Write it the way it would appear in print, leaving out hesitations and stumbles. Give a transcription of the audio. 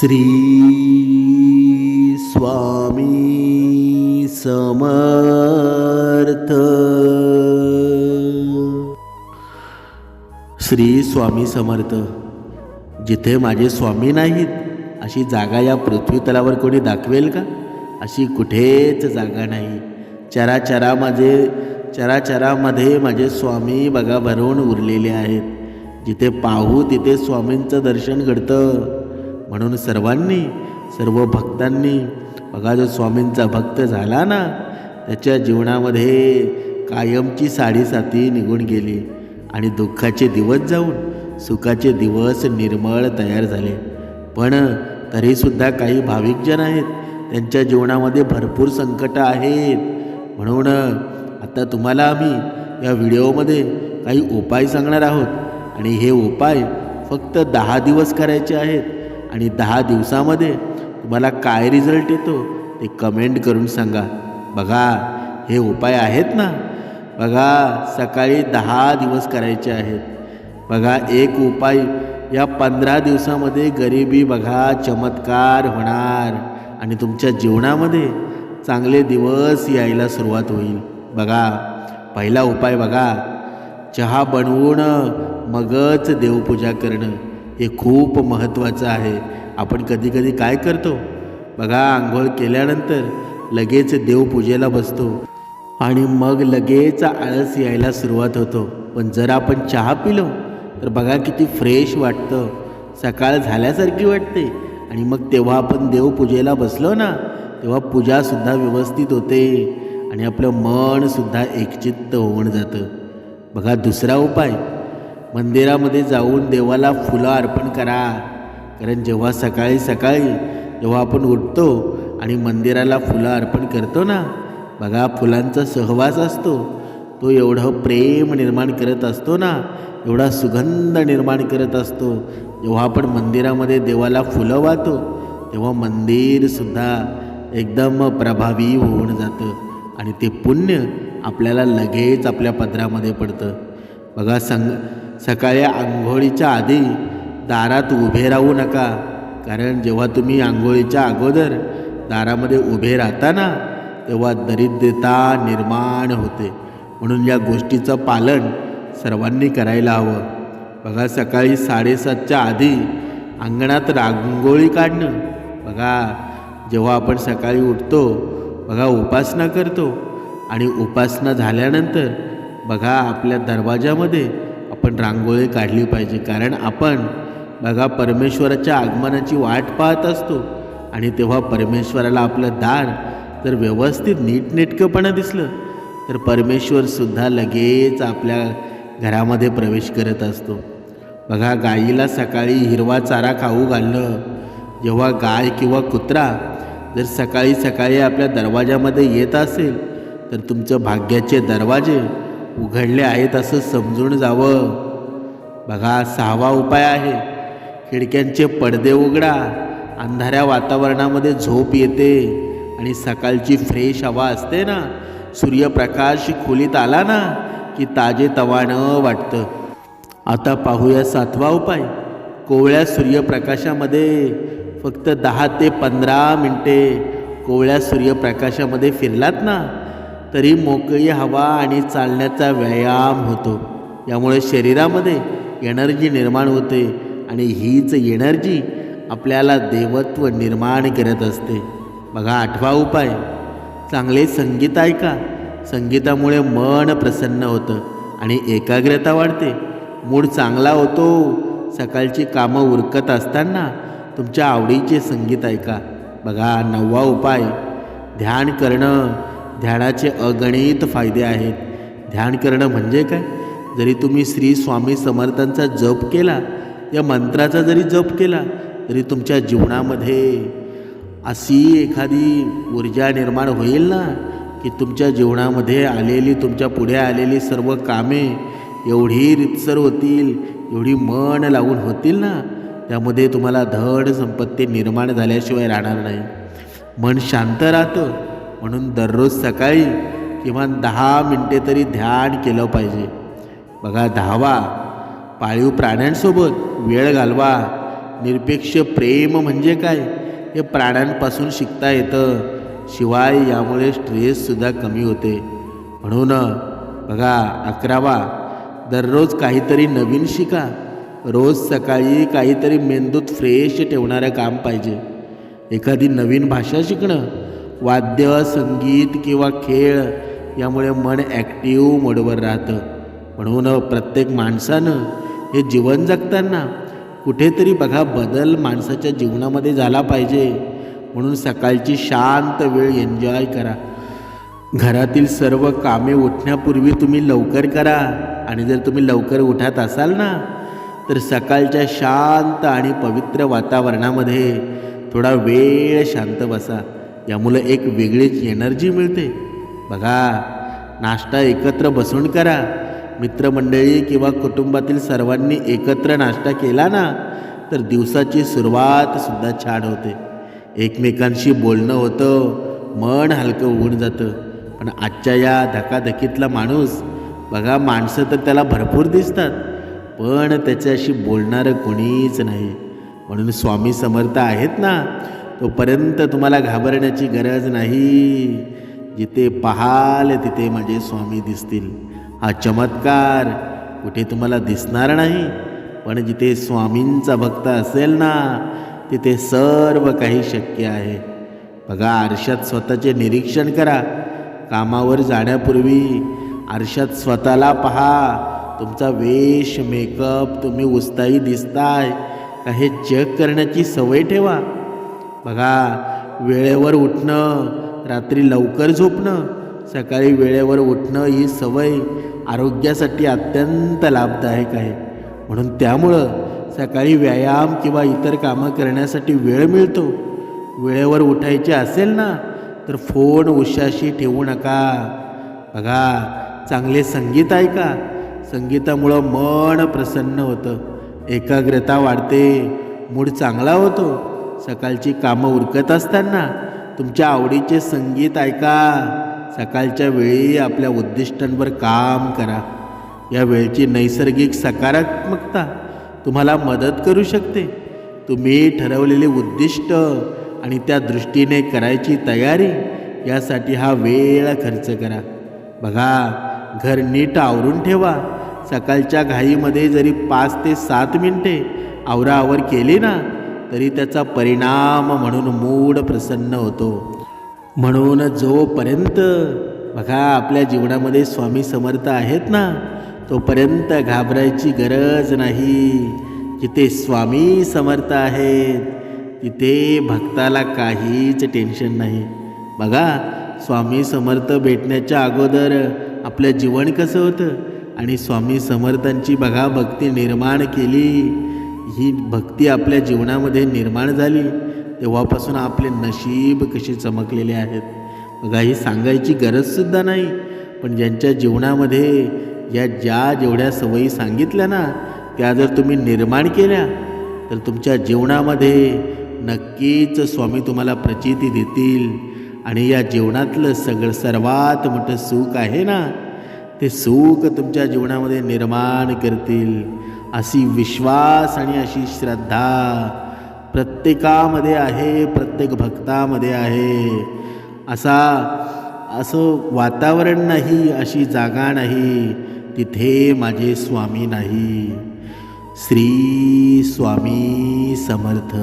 श्री स्वामी समर्थ. श्री स्वामी समर्थ. जिथे माझे स्वामी नाहीत अशी जागा या पृथ्वीतलावर कोणी दाखवेल का? अशी कुठेच जागा नाही. चराचरामध्ये माझे स्वामी बघा भरून उरलेले आहेत. जिथे पाहू तिथे स्वामींचं दर्शन घडतं. म्हणून सर्व भक्तांनी बघा, जो स्वामींचा भक्त झाला ना, त्याच्या जीवनामध्ये कायमची साडेसाती निघून गेली आणि दुःखाचे दिवस जाऊन सुखाचे दिवस निर्मळ तयार झाले. पण तरीसुद्धा काही भाविकजन आहेत, त्यांच्या जीवनामध्ये भरपूर संकट आहेत. म्हणून आता तुम्हाला आम्ही या व्हिडिओमध्ये काही उपाय सांगणार आहोत आणि हे उपाय फक्त 10 दिवस करायचे आहेत. आणि 10 दिवसामध्ये तुम्हाला काय रिझल्ट येतो ते कमेंट करून सांगा. बघा, हे उपाय आहेत ना, बघा सकाळी 10 दिवस करायचे आहेत. बघा, एक उपाय या 15 दिवसामध्ये गरिबी बघा चमत्कार होणार आणि तुमच्या जीवनामध्ये चांगले दिवस यायला सुरुवात होईल. बघा, पहिला उपाय बघा, चहा बनवून मगच देवपूजा करणं. हे खूप महत्त्वाचं आहे. आपण कधी काय करतो बघा, आंघोळ केल्यानंतर लगेच देवपूजेला बसतो आणि मग लगेच आळस यायला सुरुवात होतो. पण जर आपण चहा पिलो तर बघा किती फ्रेश वाटतं, सकाळ झाल्यासारखी वाटते. आणि मग तेव्हा आपण देवपूजेला बसलो ना, तेव्हा पूजासुद्धा व्यवस्थित होते आणि आपलं मनसुद्धा एकचित्त होऊन जातं. बघा, दुसरा उपाय, मंदिरामध्ये जाऊन देवाला फुलं अर्पण करा. कारण जेव्हा सकाळी जेव्हा आपण उठतो आणि मंदिराला फुलं अर्पण करतो ना, बघा फुलांचा सहवास असतो, तो एवढं प्रेम निर्माण करत असतो ना, एवढा सुगंध निर्माण करत असतो. जेव्हा आपण मंदिरामध्ये देवाला फुलं वाहतो तेव्हा मंदिरसुद्धा एकदम प्रभावी होऊन जातं आणि ते पुण्य आपल्याला लगेच आपल्या पदरामध्ये पडतं. बघा, सकाळी आंघोळीच्या आधी दारात उभे राहू नका. कारण जेव्हा तुम्ही आंघोळीच्या अगोदर दारामध्ये उभे राहता ना, तेव्हा दरिद्रता निर्माण होते. म्हणून या गोष्टीचं पालन सर्वांनी करायला हवं. बघा, सकाळी 7:30च्या आधी अंगणात रांगोळी काढणं. बघा, जेव्हा आपण सकाळी उठतो बघा, उपासना करतो आणि उपासना झाल्यानंतर बघा आपल्या दरवाजामध्ये आपण रांगोळी काढली पाहिजे. कारण आपण बघा परमेश्वराच्या आगमनाची वाट पाहत असतो आणि तेव्हा परमेश्वराला आपलं दार जर व्यवस्थित नीटनेटकंपणा दिसलं तर परमेश्वरसुद्धा लगेच आपल्या घरामध्ये प्रवेश करत असतो. बघा, गाईला सकाळी हिरवा चारा खाऊ घालणं. जेव्हा गाय किंवा कुत्रा जर सकाळी आपल्या दरवाजामध्ये येत असेल तर तुमचं भाग्याचे दरवाजे उघडले आहेत असं समजून जावं. बघा, 6वा उपाय आहे, खिडक्यांचे पडदे उघडा. अंधाऱ्या वातावरणामध्ये झोप येते आणि सकाळची फ्रेश हवा असते ना, सूर्यप्रकाश खोलीत आला ना की ताजेतवानं वाटतं. आता पाहूया 7वा उपाय. कोवळ्या सूर्यप्रकाशामध्ये फक्त 10 ते 15 मिनटे कोवळ्या सूर्यप्रकाशामध्ये फिरलात ना तरी मोकळी हवा आणि चालण्याचा व्यायाम होतो. यामुळे शरीरामध्ये एनर्जी निर्माण होते आणि हीच एनर्जी आपल्याला देवत्व निर्माण करत असते. बघा, 8वा उपाय, चांगले संगीत ऐका. संगीतामुळे मन प्रसन्न होतं आणि एकाग्रता वाढते, मूड चांगला होतो. सकाळची कामं उरकत असताना तुमच्या आवडीचे संगीत ऐका. बघा, 9वा उपाय, ध्यान करणं. ध्यानाचे अगणित फायदे आहेत. ध्यान करणं म्हणजे काय? जरी तुम्ही श्री स्वामी समर्थांचा जप केला, या मंत्राचा जरी जप केला तरी तुमच्या जीवनामध्ये अशी एखादी ऊर्जा निर्माण होईल ना की तुमच्या जीवनामध्ये तुमच्या पुढे आलेली सर्व कामे एवढी रितसर होतील, एवढी मन लावून होतील ना, त्यामध्ये तुम्हाला धड संपत्ती निर्माण झाल्याशिवाय राहणार नाही. मन शांत राहतं. म्हणून दररोज सकाळी किमान 10 मिनटे तरी ध्यान केलं पाहिजे. बघा, 10वा, पाळीव प्राण्यांसोबत वेळ घालवा. निरपेक्ष प्रेम म्हणजे काय हे प्राण्यांपासून शिकता येतं. शिवाय यामुळे स्ट्रेससुद्धा कमी होते. म्हणून बघा 11वा, दररोज काहीतरी नवीन शिका. रोज सकाळी काहीतरी मेंदूत फ्रेश ठेवणारं काम पाहिजे. एखादी नवीन भाषा शिकणं, वाद्य, संगीत किंवा खेळ यामुळे मन ॲक्टिव्ह मोडवर राहतं. म्हणून प्रत्येक माणसानं हे जीवन जगताना कुठेतरी बघा बदल माणसाच्या जीवनामध्ये झाला पाहिजे. म्हणून सकाळची शांत वेळ एन्जॉय करा. घरातील सर्व कामे उठण्यापूर्वी तुम्ही लवकर करा. आणि जर तुम्ही लवकर उठत असाल ना तर सकाळच्या शांत आणि पवित्र वातावरणामध्ये थोडा वेळ शांत बसा. यामुळे एक वेगळीच एनर्जी मिळते. बघा नाश्ता एकत्र बसून करा. मित्रमंडळी किंवा कुटुंबातील सर्वांनी एकत्र नाश्ता केला ना तर दिवसाची सुरुवातसुद्धा छान होते. एकमेकांशी बोलणं होतं, मन हलकं होऊन जातं. पण आजच्या या धकाधकीतला माणूस बघा, माणसं तर त्याला भरपूर दिसतात पण त्याच्याशी बोलणारं कोणीच नाही. म्हणून स्वामी समर्थ आहेत ना, तोपर्यंत तुम्हाला घाबरण्याची गरज नाही. जिथे पाहाल तिथे माझे स्वामी दिसतील. हा चमत्कार कुठे तुम्हाला दिसणार नाही, पण जिथे स्वामींचा भक्त असेल ना तिथे सर्व काही शक्य आहे. बघा आरशात स्वतःचे निरीक्षण करा. कामावर जाण्यापूर्वी आरशात स्वतःला पहा. तुमचा वेश, मेकअप, तुम्ही उत्साही दिसताय का हे चेक करण्याची सवय ठेवा. बघा वेळेवर उठणं, रात्री लवकर झोपणं, सकाळी वेळेवर उठणं ही सवय आरोग्यासाठी अत्यंत लाभदायक आहे. म्हणून त्यामुळं सकाळी व्यायाम किंवा इतर कामं करण्यासाठी वेळ मिळतो. वेळेवर उठायचे असेल ना तर फोन उशाशी ठेवू नका. बघा चांगले संगीत ऐका. संगीतामुळं मन प्रसन्न होतं, एकाग्रता वाढते, मूड चांगला होतो. सकाळची कामं उरकत असताना तुमच्या आवडीचे संगीत ऐका. सकाळच्या वेळी आपल्या उद्दिष्टांवर काम करा. या वेळची नैसर्गिक सकारात्मकता तुम्हाला मदत करू शकते. तुम्ही ठरवलेले उद्दिष्ट आणि त्या दृष्टीने करायची तयारी यासाठी हा वेळ खर्च करा. बघा घर नीट आवरून ठेवा. सकाळच्या घाईमध्ये जरी 5 ते 7 मिनिटे आवराआवर केली ना तरी त्याचा परिणाम म्हणून मूड प्रसन्न होतो. म्हणून जोपर्यंत बघा आपल्या जीवनामध्ये स्वामी समर्थ आहेत ना तोपर्यंत घाबरायची गरज नाही. जिथे स्वामी समर्थ आहेत तिथे भक्ताला काहीच टेन्शन नाही. बघा स्वामी समर्थ भेटण्याच्या अगोदर आपलं जीवन कसं होतं आणि स्वामी समर्थांची बघा भक्ती निर्माण केली, ही भक्ती आपल्या जीवनामध्ये निर्माण झाली तेव्हापासून आपले नशीब कसे चमकलेले आहेत. बघा ही सांगायची गरजसुद्धा नाही. पण ज्यांच्या जीवनामध्ये जेवढ्या सवयी सांगितल्या ना त्या जर तुम्ही निर्माण केल्या तर तुमच्या जीवनामध्ये नक्कीच स्वामी तुम्हाला प्रचिती देतील. आणि या जीवनातलं सर्वात मोठं सुख आहे ना ते सुख तुमच्या जीवनामध्ये निर्माण करतील. अशी विश्वास आणि अशी श्रद्धा प्रत्येकामध्ये आहे, प्रत्येक भक्तामध्ये आहे. असं वातावरण नाही, अशी जागा नाही तिथे माझे स्वामी नाही. श्री स्वामी समर्थ.